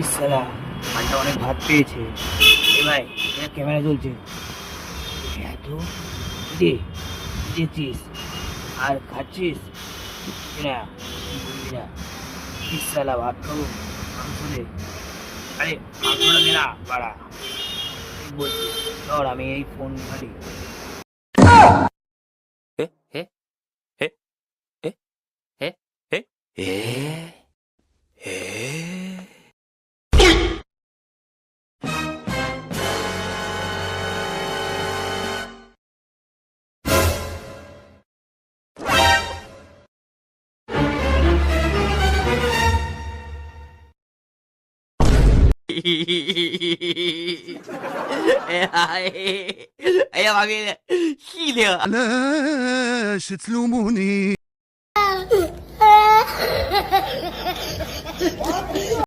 ইসালা মালটা অনেক ভাত পেয়েছে। এ ভাই, ক্যামেরা চলছে। এত দে দিয়েছিস আর খাচ্ছিস না, বলবি না। ইসালা ভাত খাবো, মাংস দে। আরে মাংসটা দে না বাড়া, ঠিক বলছিস। ধর আমি এই ফোন ঘাটি। 에? 에? 에? 에? 에? 에? 에? 에? يا حبيبي شيلي علاش تلوموني